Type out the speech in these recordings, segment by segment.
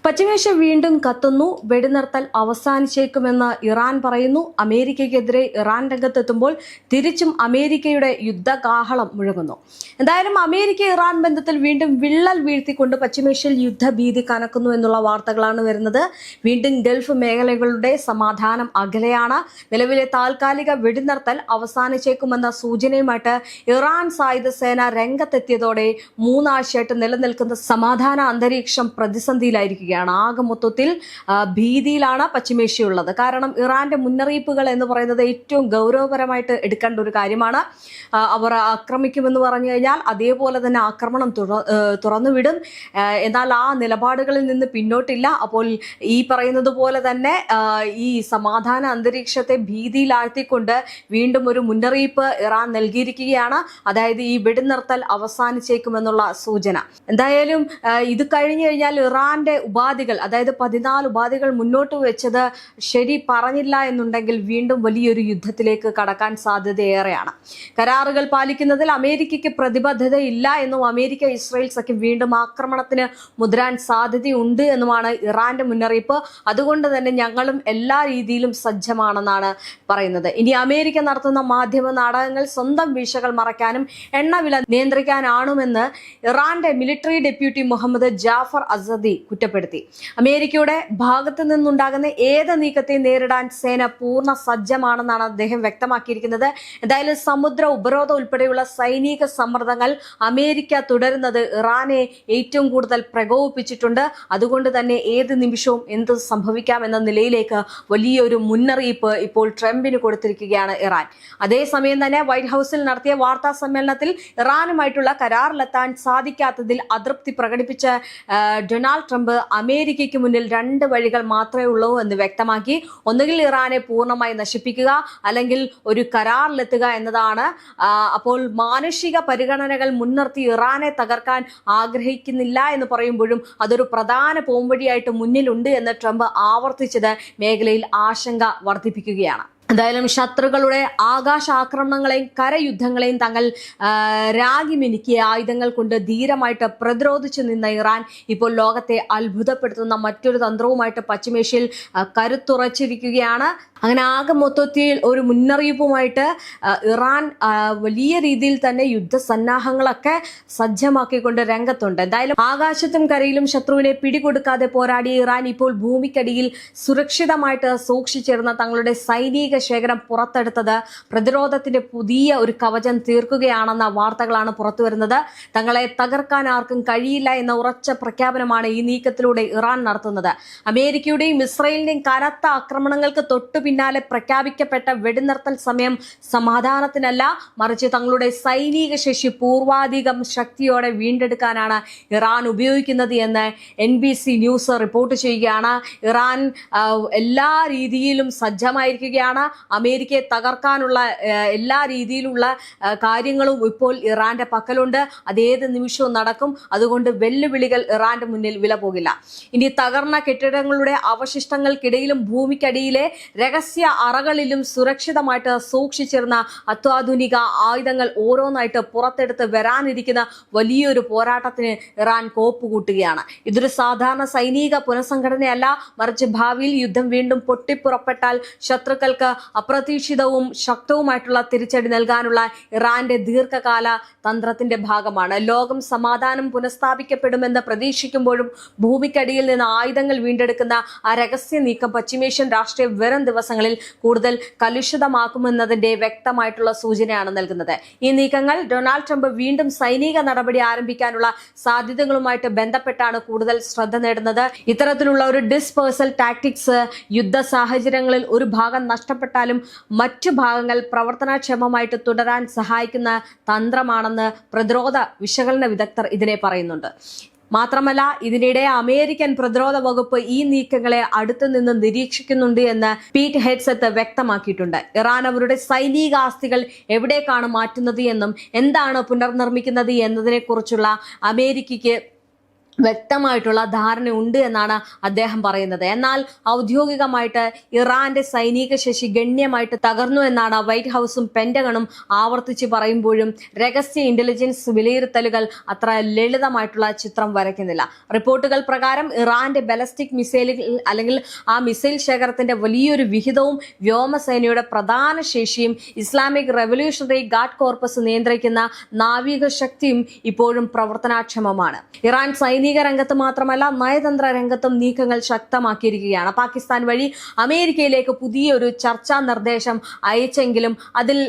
പശ്ചിമേഷ്യ വീണ്ടും കത്തുന്നു. വെടിനിർത്തൽ അവസാനിച്ചേക്കുമെന്ന് ഇറാൻ പറയുന്നു. അമേരിക്കയ്ക്കെതിരെ ഇറാൻ രംഗത്തെത്തുമ്പോൾ തിരിച്ചും അമേരിക്കയുടെ യുദ്ധകാഹളം മുഴങ്ങുന്നു. എന്തായാലും അമേരിക്ക ഇറാൻ ബന്ധത്തിൽ വീണ്ടും വിള്ളൽ വീഴ്ത്തിക്കൊണ്ട് പശ്ചിമേഷ്യയിൽ യുദ്ധഭീതി കനക്കുന്നു എന്നുള്ള വാർത്തകളാണ് വരുന്നത്. വീണ്ടും ഗൾഫ് മേഖലകളുടെ സമാധാനം അകലെയാണ്. നിലവിലെ താൽക്കാലിക വെടിനിർത്തൽ അവസാനിച്ചേക്കുമെന്ന സൂചനയുമായിട്ട് ഇറാൻ സായുധ സേന രംഗത്തെത്തിയതോടെ മൂന്നാഴ്ചയായിട്ട് നിലനിൽക്കുന്ന സമാധാന അന്തരീക്ഷം പ്രതിസന്ധിയിലായിരിക്കുകയാണ്. ആകെ മൊത്തത്തിൽ ഭീതിയിലാണ് പശ്ചിമേഷ്യയുള്ളത്. കാരണം ഇറാന്റെ മുന്നറിയിപ്പുകൾ എന്ന് പറയുന്നത് ഏറ്റവും ഗൗരവപരമായിട്ട് എടുക്കേണ്ട ഒരു കാര്യമാണ്. അവർ ആക്രമിക്കുമെന്ന് പറഞ്ഞു കഴിഞ്ഞാൽ അതേപോലെ തന്നെ ആക്രമണം തുറന്നുവിടും. എന്നാൽ ആ നിലപാടുകളിൽ നിന്ന് പിന്നോട്ടില്ല. അപ്പോൾ ഈ പറയുന്നത് പോലെ തന്നെ ഈ സമാധാന അന്തരീക്ഷത്തെ ഭീതിയിലാഴ്ത്തിക്കൊണ്ട് വീണ്ടും ഒരു മുന്നറിയിപ്പ് ഇറാൻ നൽകിയിരിക്കുകയാണ്. അതായത് ഈ വെടിനിർത്തൽ അവസാനിച്ചേക്കുമെന്നുള്ള സൂചന. എന്തായാലും ഇത് കഴിഞ്ഞു കഴിഞ്ഞാൽ ഇറാന്റെ ഉപാധികൾ, അതായത് 14 ഉപാധികൾ മുന്നോട്ട് വെച്ചത് ശരി പറഞ്ഞില്ല എന്നുണ്ടെങ്കിൽ വീണ്ടും വലിയൊരു യുദ്ധത്തിലേക്ക് കടക്കാൻ സാധ്യതയേറെയാണ്. കരാറുകൾ പാലിക്കുന്നതിൽ അമേരിക്കയ്ക്ക് പ്രതിബദ്ധതയില്ല എന്നും അമേരിക്ക ഇസ്രായേൽ സഖ്യം വീണ്ടും ആക്രമണത്തിന് മുതിരാൻ സാധ്യതയുണ്ട് എന്നുമാണ് ഇറാന്റെ മുന്നറിയിപ്പ്. അതുകൊണ്ട് തന്നെ ഞങ്ങളും എല്ലാ രീതിയിലും സജ്ജമാണെന്നാണ് പറയുന്നത്. ഇനി അമേരിക്ക നടത്തുന്ന മാധ്യമ നാടകങ്ങൾ സ്വന്തം വീഴ്ചകൾ മറയ്ക്കാനും എണ്ണവില നിയന്ത്രിക്കാനാണുമെന്ന് ഇറാന്റെ മിലിറ്ററി ഡെപ്യൂട്ടി മുഹമ്മദ് ജാഫർ അസദി കുറ്റപ്പെടുത്തി. അമേരിക്കയുടെ ഭാഗത്തു നിന്നുണ്ടാകുന്ന ഏത് നീക്കത്തെ നേരിടാൻ സേന പൂർണ്ണ സജ്ജമാണെന്നാണ് അദ്ദേഹം വ്യക്തമാക്കിയിരിക്കുന്നത്. എന്തായാലും സമുദ്ര ഉപരോധം ഉൾപ്പെടെയുള്ള സൈനിക സമ്മർദ്ദങ്ങൾ അമേരിക്ക തുടരുന്നത് ഇറാനെ ഏറ്റവും കൂടുതൽ പ്രകോപിപ്പിച്ചിട്ടുണ്ട്. അതുകൊണ്ട് തന്നെ ഏത് നിമിഷവും എന്ത് സംഭവിക്കാം എന്ന നിലയിലേക്ക് വലിയൊരു മുന്നറിയിപ്പ് ഇപ്പോൾ ട്രംപിന് കൊടുത്തിരിക്കുകയാണ് ഇറാൻ. അതേസമയം തന്നെ വൈറ്റ് ഹൗസിൽ നടത്തിയ വാർത്താ സമ്മേളനത്തിൽ ഇറാനുമായിട്ടുള്ള കരാറിലെത്താൻ സാധിക്കാത്തതിൽ അതൃപ്തി പ്രകടിപ്പിച്ച ഡൊണാൾഡ് ട്രംപ് അമേരിക്കയ്ക്ക് മുന്നിൽ 2 വഴികൾ മാത്രമേ ഉള്ളൂ എന്ന് വ്യക്തമാക്കി. ഒന്നുകിൽ ഇറാനെ പൂർണ്ണമായി നശിപ്പിക്കുക, അല്ലെങ്കിൽ ഒരു കരാറിലെത്തുക എന്നതാണ്. അപ്പോൾ മാനുഷിക പരിഗണനകൾ മുൻനിർത്തി ഇറാനെ തകർക്കാൻ ആഗ്രഹിക്കുന്നില്ല എന്ന് പറയുമ്പോഴും അതൊരു പ്രധാന പോംവഴിയായിട്ട് മുന്നിലുണ്ട് എന്ന് ട്രംപ് ആവർത്തിച്ചത് മേഖലയിൽ ആശങ്ക വർദ്ധിപ്പിക്കുകയാണ്. എന്തായാലും ശത്രുക്കളുടെ ആകാശ ആക്രമണങ്ങളെയും കരയുദ്ധങ്ങളെയും തങ്ങൾ രാഗിമിനുക്കിയ ആയുധങ്ങൾ കൊണ്ട് ധീരമായിട്ട് പ്രതിരോധിച്ചു നിന്ന ഇറാൻ ഇപ്പോൾ ലോകത്തെ അത്ഭുതപ്പെടുത്തുന്ന മറ്റൊരു തന്ത്രവുമായിട്ട് പശ്ചിമേഷ്യയിൽ കരുത്തുറച്ചിരിക്കുകയാണ്. അങ്ങനെ ആകെ മൊത്തത്തിൽ ഒരു മുന്നറിയിപ്പുമായിട്ട് ഇറാൻ വലിയ രീതിയിൽ തന്നെ യുദ്ധസന്നാഹങ്ങളൊക്കെ സജ്ജമാക്കിക്കൊണ്ട് രംഗത്തുണ്ട്. എന്തായാലും ആകാശത്തും കരയിലും ശത്രുവിനെ പിടികൊടുക്കാതെ പോരാടിയ ഇറാൻ ഇപ്പോൾ ഭൂമിക്കടിയിൽ സുരക്ഷിതമായിട്ട് സൂക്ഷിച്ചിരുന്ന തങ്ങളുടെ സൈനിക ശേഖരം പുറത്തെടുത്തത് പ്രതിരോധത്തിന്റെ പുതിയ ഒരു കവചം തീർക്കുകയാണെന്ന വാർത്തകളാണ് പുറത്തുവരുന്നത്. തങ്ങളെ തകർക്കാൻ ആർക്കും കഴിയില്ല എന്ന ഉറച്ച പ്രഖ്യാപനമാണ് ഈ നീക്കത്തിലൂടെ ഇറാൻ നടത്തുന്നത്. അമേരിക്കയുടെയും ഇസ്രായേലിന്റെയും കനത്ത ആക്രമണങ്ങൾക്ക് തൊട്ടു പിന്നാലെ പ്രഖ്യാപിക്കപ്പെട്ട വെടിനിർത്തൽ സമയം സമാധാനത്തിനല്ല, മറിച്ച് തങ്ങളുടെ സൈനിക ശേഷി പൂർവാധികം ശക്തിയോടെ വീണ്ടെടുക്കാനാണ് ഇറാൻ ഉപയോഗിക്കുന്നത് എന്ന് NBC ന്യൂസ് റിപ്പോർട്ട് ചെയ്യുകയാണ്. ഇറാൻ എല്ലാ രീതിയിലും സജ്ജമായിരിക്കുകയാണ്. അമേരിക്കയെ തകർക്കാനുള്ള എല്ലാ രീതിയിലുള്ള കാര്യങ്ങളും ഇപ്പോൾ ഇറാന്റെ പക്കലുണ്ട്. അതേത് നിമിഷവും നടക്കും. അതുകൊണ്ട് വെല്ലുവിളികൾ ഇറാന്റെ മുന്നിൽ വില പോകില്ല. ഇനി തകർന്ന കെട്ടിടങ്ങളുടെ അവശിഷ്ടങ്ങൾക്കിടയിലും ഭൂമിക്കടിയിലെ രഹസ്യ അറകളിലും സുരക്ഷിതമായിട്ട് സൂക്ഷിച്ചിരുന്ന അത്യാധുനിക ആയുധങ്ങൾ ഓരോന്നായിട്ട് പുറത്തെടുത്ത് വരാനിരിക്കുന്ന വലിയൊരു പോരാട്ടത്തിന് ഇറാൻ കോപ്പുകൂട്ടുകയാണ്. ഇതൊരു സാധാരണ സൈനിക പുനഃസംഘടനയല്ല, മറിച്ച് ഭാവിയിൽ യുദ്ധം വീണ്ടും പൊട്ടിപ്പുറപ്പെട്ടാൽ ശത്രുക്കൾക്ക് അപ്രതീക്ഷിതവും ശക്തവുമായിട്ടുള്ള തിരിച്ചടി നൽകാനുള്ള ഇറാന്റെ ദീർഘകാല തന്ത്രത്തിന്റെ ഭാഗമാണ്. ലോകം സമാധാനം പുനഃസ്ഥാപിക്കപ്പെടുമെന്ന് പ്രതീക്ഷിക്കുമ്പോഴും ഭൂമിക്കടിയിൽ നിന്ന് ആയുധങ്ങൾ വീണ്ടെടുക്കുന്ന ആ രഹസ്യ നീക്കം പശ്ചിമേഷ്യൻ രാഷ്ട്രീയ വരും ദിവസങ്ങളിൽ കൂടുതൽ കലുഷിതമാക്കുമെന്നതിന്റെ വ്യക്തമായിട്ടുള്ള സൂചനയാണ് നൽകുന്നത്. ഈ നീക്കങ്ങൾ ഡൊണാൾഡ് ട്രംപ് വീണ്ടും സൈനിക നടപടി ആരംഭിക്കാനുള്ള സാധ്യതകളുമായിട്ട് ബന്ധപ്പെട്ടാണ് കൂടുതൽ ശ്രദ്ധ നേടുന്നത്. ഇത്തരത്തിലുള്ള ഒരു ഡിസ്പേഴ്സൽ ടാക്ടിക്സ് യുദ്ധ സാഹചര്യങ്ങളിൽ ഒരു ഭാഗം നഷ്ടപ്പെട്ടാലും മറ്റു ഭാഗങ്ങൾ പ്രവർത്തനക്ഷമമായിട്ട് തുടരാൻ സഹായിക്കുന്ന തന്ത്രമാണെന്ന് പ്രതിരോധ വിശകലന വിദഗ്ധർ ഇതിനെ പറയുന്നുണ്ട്. മാത്രമല്ല, ഇതിനിടെ അമേരിക്കൻ പ്രതിരോധ വകുപ്പ് ഈ നീക്കങ്ങളെ അടുത്തുനിന്ന് നിരീക്ഷിക്കുന്നുണ്ട് എന്ന് പീറ്റ് ഹെഡ്സെത്ത് വ്യക്തമാക്കിയിട്ടുണ്ട്. ഇറാൻ അവരുടെ സൈനിക ആസ്തികൾ എവിടേക്കാണ് മാറ്റുന്നത് എന്നും എന്താണ് പുനർനിർമ്മിക്കുന്നത് എന്നതിനെ കുറിച്ചുള്ള അമേരിക്കയ്ക്ക് വ്യക്തമായിട്ടുള്ള ധാരണയുണ്ട് എന്നാണ് അദ്ദേഹം പറയുന്നത്. എന്നാൽ ഔദ്യോഗികമായിട്ട് ഇറാന്റെ സൈനിക ശേഷി ഗണ്യമായിട്ട് തകർന്നു എന്നാണ് വൈറ്റ് ഹൗസും പെന്റഗണും ആവർത്തിച്ച് പറയുമ്പോഴും രഹസ്യ ഇന്റലിജൻസ് വിലയിരുത്തലുകൾ അത്ര ലളിതമായിട്ടുള്ള ചിത്രം വരയ്ക്കുന്നില്ല. റിപ്പോർട്ടുകൾ പ്രകാരം ഇറാന്റെ ബാലിസ്റ്റിക് മിസൈലുകൾ അല്ലെങ്കിൽ ആ മിസൈൽ ശേഖരത്തിന്റെ വലിയൊരു വിഹിതവും വ്യോമസേനയുടെ പ്രധാന ശേഷിയും ഇസ്ലാമിക് റവല്യൂഷണറി ഗാർഡ് കോർപ്പസ് നിയന്ത്രിക്കുന്ന നാവിക ശക്തിയും ഇപ്പോഴും പ്രവർത്തനക്ഷമമാണ്. ഇറാൻ സൈനിക രംഗത്ത് മാത്രമല്ല നയതന്ത്ര രംഗത്തും നീക്കങ്ങൾ ശക്തമാക്കിയിരിക്കുകയാണ്. പാകിസ്ഥാൻ വഴി അമേരിക്കയിലേക്ക് പുതിയൊരു ചർച്ചാ നിർദ്ദേശം അയച്ചെങ്കിലും അതിൽ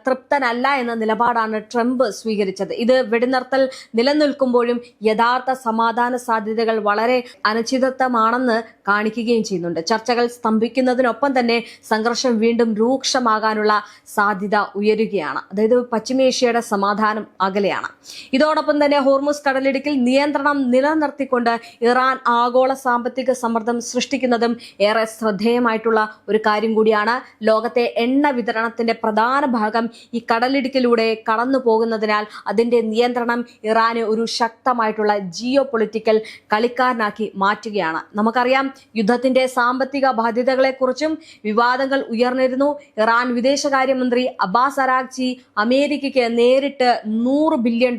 തൃപ്തനല്ല എന്ന നിലപാടാണ് ട്രംപ് സ്വീകരിച്ചത്. ഇത് വെടിനിർത്തൽ നിലനിൽക്കുമ്പോഴും യഥാർത്ഥ സമാധാന സാധ്യതകൾ വളരെ അനിശ്ചിതത്വമാണെന്ന് കാണിക്കുകയും ചെയ്യുന്നുണ്ട്. ചർച്ചകൾ സ്തംഭിക്കുന്നതിനൊപ്പം തന്നെ സംഘർഷം വീണ്ടും രൂക്ഷമാകാനുള്ള സാധ്യത ഉയരുകയാണ്. അതായത് പശ്ചിമേഷ്യയുടെ സമാധാനം അകലെയാണ്. ഇതോടൊപ്പം തന്നെ ഹോർമുസ് കടലിടുക്കിൽ നിയന്ത്രണം നിലനിർത്തിക്കൊണ്ട് ഇറാൻ ആഗോള സാമ്പത്തിക സമ്മർദ്ദം സൃഷ്ടിക്കുന്നതും ഏറെ ശ്രദ്ധേയമായിട്ടുള്ള ഒരു കാര്യം കൂടിയാണ്. ലോകത്തെ എണ്ണ വിതരണത്തിന്റെ പ്രധാന ഭാഗം ഈ കടലിടുക്കിലൂടെ കടന്നു പോകുന്നതിനാൽ അതിന്റെ നിയന്ത്രണം ഇറാന് ഒരു ശക്തമായിട്ടുള്ള ജിയോ പൊളിറ്റിക്കൽ കളിക്കാരനാക്കി മാറ്റുകയാണ്. നമുക്കറിയാം, യുദ്ധത്തിന്റെ സാമ്പത്തിക ബാധ്യതകളെക്കുറിച്ചും വിവാദങ്ങൾ ഉയർന്നിരുന്നു. ഇറാൻ വിദേശകാര്യമന്ത്രി അബ്ബാസ് അരാഗ്ചി അമേരിക്കയ്ക്ക് നേരിട്ട് $100 ബില്യൺ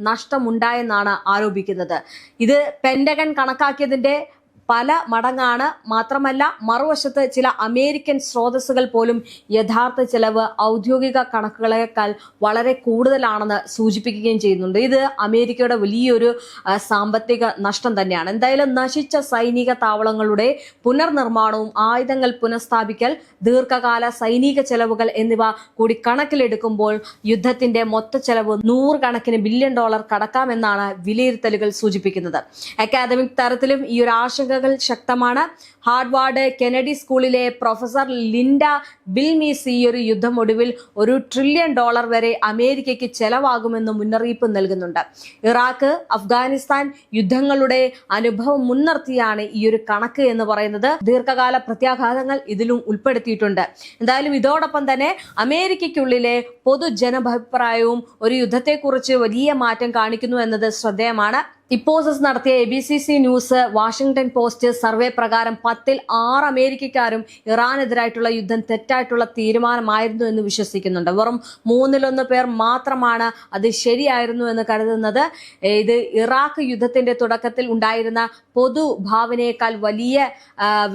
നഷ്ടമുണ്ടായെന്നാണ് ആരോപിക്കുന്നത്. ഇത് പെന്റഗൺ കണക്കാക്കിയതിന്റെ പല മടങ്ങാണ്. മാത്രമല്ല, മറുവശത്ത് ചില അമേരിക്കൻ സ്രോതസ്സുകൾ പോലും യഥാർത്ഥ ചെലവ് ഔദ്യോഗിക കണക്കുകളേക്കാൾ വളരെ കൂടുതലാണെന്ന് സൂചിപ്പിക്കുകയും ചെയ്യുന്നുണ്ട്. ഇത് അമേരിക്കയുടെ വലിയൊരു സാമ്പത്തിക നഷ്ടം തന്നെയാണ്. എന്തായാലും നശിച്ച സൈനിക താവളങ്ങളുടെ പുനർനിർമ്മാണവും ആയുധങ്ങൾ പുനഃസ്ഥാപിക്കൽ, ദീർഘകാല സൈനിക ചെലവുകൾ എന്നിവ കൂടി കണക്കിലെടുക്കുമ്പോൾ യുദ്ധത്തിന്റെ മൊത്ത ചെലവ് $100 ബില്യൺ കടക്കാമെന്നാണ് വിലയിരുത്തലുകൾ സൂചിപ്പിക്കുന്നത്. അക്കാദമിക് തലത്തിലും ഈ ഒരു ആശങ്ക ശക്തമാണ്. ഹാർവാർഡ് കെനഡി സ്കൂളിലെ പ്രൊഫസർ ലിൻഡ ബിൽമീസ് ഈ ഒരു യുദ്ധം ഒടുവിൽ $1 ട്രില്യൺ വരെ അമേരിക്കയ്ക്ക് ചെലവാകുമെന്ന് മുന്നറിയിപ്പ് നൽകുന്നുണ്ട്. ഇറാഖ്, അഫ്ഗാനിസ്ഥാൻ യുദ്ധങ്ങളുടെ അനുഭവം മുൻനിർത്തിയാണ് ഈ ഒരു കണക്ക് എന്ന് പറയുന്നത്. ദീർഘകാല പ്രത്യാഘാതങ്ങൾ ഇതിലും ഉൾപ്പെടുത്തിയിട്ടുണ്ട്. എന്തായാലും ഇതോടൊപ്പം തന്നെ അമേരിക്കയ്ക്കുള്ളിലെ പൊതുജനാഭിപ്രായവും ഒരു യുദ്ധത്തെക്കുറിച്ച് വലിയ മാറ്റം കാണിക്കുന്നു എന്നത് ശ്രദ്ധേയമാണ്. ഇപ്പോസസ് നടത്തിയ ABCC news Washington post survey പ്രകാരം 10ൽ 6 അമേരിക്കക്കാരും ഇറാനെതിരായിട്ടുള്ള യുദ്ധം തെറ്റായിട്ടുള്ള തീരുമാനമായിരുന്നു എന്ന് വിശ്വസിക്കുന്നുണ്ട്. വെറും 3-1 പേർ മാത്രമാണ് അത് ശരിയായിരുന്നു എന്ന് കരുതുന്നത്. ഇത് ഇറാഖ് യുദ്ധത്തിന്റെ തുടക്കത്തിൽ ഉണ്ടായിരുന്ന പൊതുഭാവനയേക്കാൾ വലിയ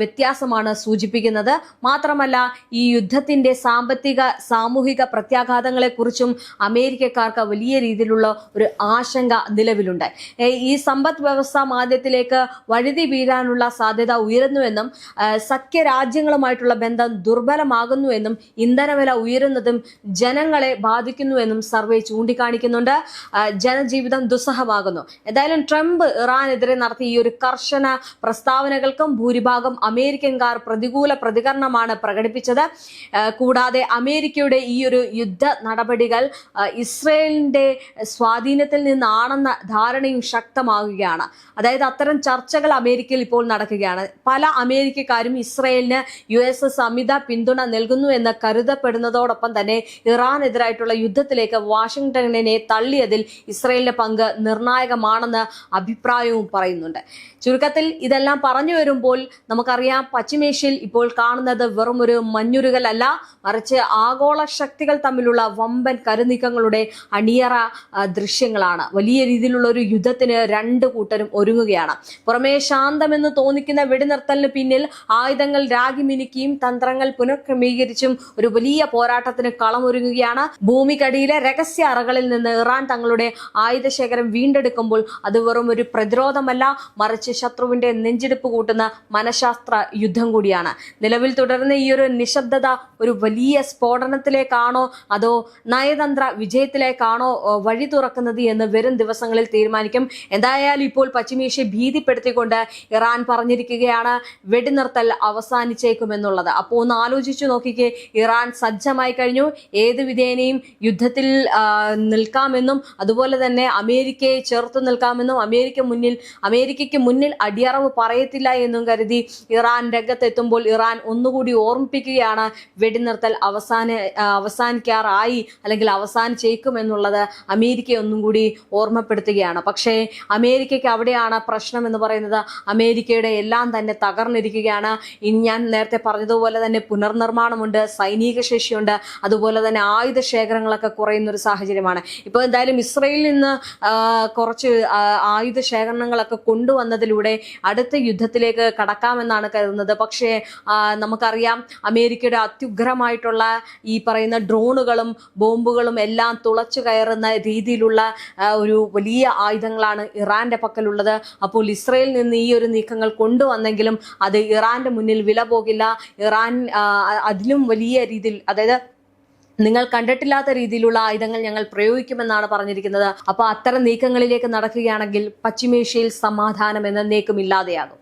വ്യത്യാസമാണ് സൂചിപ്പിക്കുന്നത്. മാത്രമല്ല, ഈ യുദ്ധത്തിന്റെ സാമ്പത്തിക സാമൂഹിക പ്രത്യാഘാതങ്ങളെക്കുറിച്ചും അമേരിക്കക്കാർക്ക് വലിയ രീതിയിലുള്ള ഒരു ആശങ്ക നിലവിലുണ്ട്. ഈ സമ്പദ് വ്യവസ്ഥ മാന്ദ്യത്തിലേക്ക് വഴുതി വീഴാനുള്ള സാധ്യത ഉയരുന്നുവെന്നും സഖ്യരാജ്യങ്ങളുമായിട്ടുള്ള ബന്ധം ദുർബലമാകുന്നുവെന്നും ഇന്ധനവില ഉയരുന്നതും ജനങ്ങളെ ബാധിക്കുന്നുവെന്നും സർവേ ചൂണ്ടിക്കാണിക്കുന്നുണ്ട്. ജനജീവിതം ദുസ്സഹമാകുന്നു. എന്തായാലും ട്രംപ് ഇറാനെതിരെ നടത്തിയ ഈ ഒരു കർശന പ്രസ്താവനകൾക്കും ഭൂരിഭാഗം അമേരിക്കൻകാർ പ്രതികൂല പ്രതികരണമാണ് പ്രകടിപ്പിച്ചത്. കൂടാതെ അമേരിക്കയുടെ ഈ ഒരു യുദ്ധ നടപടികൾ ഇസ്രയേലിന്റെ സ്വാധീനത്തിൽ നിന്നാണെന്ന ധാരണയും ശക്തമാകുകയാണ്. അതായത് അത്തരം ചർച്ചകൾ അമേരിക്കയിൽ ഇപ്പോൾ നടക്കുകയാണ്. പല അമേരിക്കക്കാരും ഇസ്രയേലിന് US അമിത പിന്തുണ നൽകുന്നു എന്ന് കരുതപ്പെടുന്നതോടൊപ്പം തന്നെ ഇറാനെതിരായിട്ടുള്ള യുദ്ധത്തിലേക്ക് വാഷിംഗ്ടണിനെ തള്ളിയതിൽ ഇസ്രയേലിന്റെ പങ്ക് നിർണായകമാണെന്ന് അഭിപ്രായവും പറയുന്നുണ്ട്. ചുരുക്കത്തിൽ ഇതെല്ലാം പറഞ്ഞു വരുമ്പോൾ നമുക്കറിയാം, പശ്ചിമേഷ്യയിൽ ഇപ്പോൾ കാണുന്നത് വെറും ഒരു മഞ്ഞുരുകലല്ല, മറിച്ച് ആഗോള ശക്തികൾ തമ്മിലുള്ള വമ്പൻ കരുനീക്കങ്ങളുടെ അണിയറ ദൃശ്യങ്ങളാണ്. വലിയ രീതിയിലുള്ള ഒരു യുദ്ധത്തിന് രണ്ടു കൂട്ടരും ഒരുങ്ങുകയാണ്. പുറമേ ശാന്തമെന്ന് തോന്നിക്കുന്ന വെടിനിർത്തലിന് പിന്നിൽ ആയുധങ്ങൾ രാഗിമിനുക്കിയും തന്ത്രങ്ങൾ പുനഃക്രമീകരിച്ചും ഒരു വലിയ പോരാട്ടത്തിന് കളമൊരുങ്ങുകയാണ്. ഭൂമിക്കടിയിലെ രഹസ്യ അറകളിൽ നിന്ന് ഇറാൻ തങ്ങളുടെ ആയുധശേഖരം വീണ്ടെടുക്കുമ്പോൾ അത് വെറും ഒരു പ്രതിരോധമല്ല, മറിച്ച് ശത്രുവിന്റെ നെഞ്ചിടിപ്പ് കൂട്ടുന്ന മനഃശാസ്ത്ര യുദ്ധം കൂടിയാണ്. നിലവിൽ തുടരുന്ന ഈ ഒരു നിശബ്ദത ഒരു വലിയ സ്ഫോടനത്തിലേക്കാണോ അതോ നയതന്ത്ര വിജയത്തിലേക്കാണോ വഴി തുറക്കുന്നത് എന്ന് വരും ദിവസങ്ങളിൽ തീരുമാനിക്കും. എന്തായാലും ഇപ്പോൾ പശ്ചിമേഷ്യ ഭീതിപ്പെടുത്തിക്കൊണ്ട് ഇറാൻ പറഞ്ഞിരിക്കുകയാണ് വെടിനിർത്തൽ അവസാനിച്ചേക്കുമെന്നുള്ളത്. അപ്പോൾ ഒന്ന് ആലോചിച്ചു നോക്കിക്കേ, ഇറാൻ സജ്ജമായി കഴിഞ്ഞു. ഏത് വിധേനയും യുദ്ധത്തിൽ നിൽക്കാമെന്നും അതുപോലെ തന്നെ അമേരിക്കയെ ചേർത്ത് നിൽക്കാമെന്നും അമേരിക്കയ്ക്ക് മുന്നിൽ അടിയറവ് പറയത്തില്ല എന്നും കരുതി ഇറാൻ രംഗത്തെത്തുമ്പോൾ ഇറാൻ ഒന്നുകൂടി ഓർമ്മിപ്പിക്കുകയാണ് വെടിനിർത്തൽ അവസാനിക്കാറായി അല്ലെങ്കിൽ അവസാനിച്ചേക്കുമെന്നുള്ളത് അമേരിക്കയെ ഒന്നും കൂടി ഓർമ്മപ്പെടുത്തുകയാണ്. പക്ഷേ അമേരിക്കയ്ക്ക് അവിടെയാണ് പ്രശ്നം എന്ന് പറയുന്നത്. അമേരിക്കയുടെ എല്ലാം തന്നെ തകർന്നിരിക്കുകയാണ്. ഇനി ഞാൻ നേരത്തെ പറഞ്ഞതുപോലെ തന്നെ പുനർനിർമ്മാണമുണ്ട്, സൈനിക ശേഷിയുണ്ട്, അതുപോലെ തന്നെ ആയുധ ശേഖരങ്ങളൊക്കെ കുറയുന്ന ഒരു സാഹചര്യമാണ്. ഇപ്പോൾ എന്തായാലും ഇസ്രയേലിൽ നിന്ന് കുറച്ച് ആയുധ ശേഖരണങ്ങളൊക്കെ കൊണ്ടുവന്നതിലൂടെ അടുത്ത യുദ്ധത്തിലേക്ക് കടക്കാമെന്നാണ് കരുതുന്നത്. പക്ഷേ നമുക്കറിയാം അമേരിക്കയുടെ അത്യുഗ്രമായിട്ടുള്ള ഈ പറയുന്ന ഡ്രോണുകളും ബോംബുകളും എല്ലാം തുളച്ചു കയറുന്ന രീതിയിലുള്ള ഒരു വലിയ ആയുധങ്ങളാണ് ഇറാന്റെ പക്കലുള്ളത്. അപ്പോൾ ഇസ്രയേലിൽ നിന്ന് ഈ ഒരു നീക്കങ്ങൾ കൊണ്ടുവന്നെങ്കിലും അത് ഇറാന്റെ മുന്നിൽ വില പോകില്ല. ഇറാൻ അതിലും വലിയ രീതിയിൽ, അതായത് നിങ്ങൾ കണ്ടിട്ടില്ലാത്ത രീതിയിലുള്ള ആയുധങ്ങൾ ഞങ്ങൾ പ്രയോഗിക്കുമെന്നാണ് പറഞ്ഞിരിക്കുന്നത്. അപ്പോൾ അത്തരം നീക്കങ്ങളിലേക്ക് നടക്കുകയാണെങ്കിൽ പശ്ചിമേഷ്യയിൽ സമാധാനം എന്നേക്കും ഇല്ലാതെയാകും.